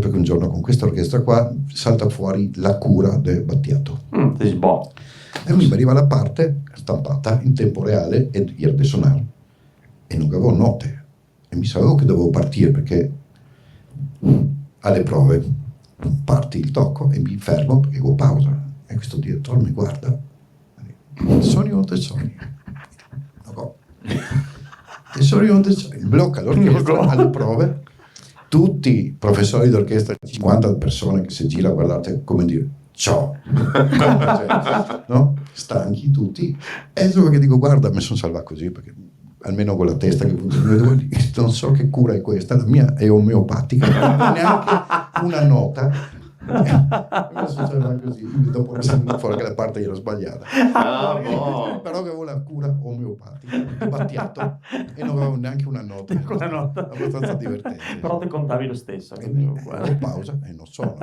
perché un giorno con questa orchestra qua salta fuori la cura del Battiato. E mi arriva la parte stampata in tempo reale e io di suonare e non avevo note e mi sapevo che dovevo partire perché alle prove parti il tocco e mi fermo perché ho pausa e questo direttore mi guarda, tesori o tesori? No. Tesori o tesori? Blocca l'orchestra alle prove, tutti i professori d'orchestra, 50 persone che si gira a guardate come dire ciao, no? Stanchi tutti, e solo che dico guarda mi sono salvato così perché almeno con la testa che funziona, non so che cura è questa, la mia è omeopatica, non ho neanche una nota. Mi sono salvato così, dopo mi sembra fuori che la parte era sbagliata, però avevo la cura omeopatica di Battiato e non avevo neanche una nota, abbastanza divertente. Però te contavi lo stesso. E ho pausa e non sono.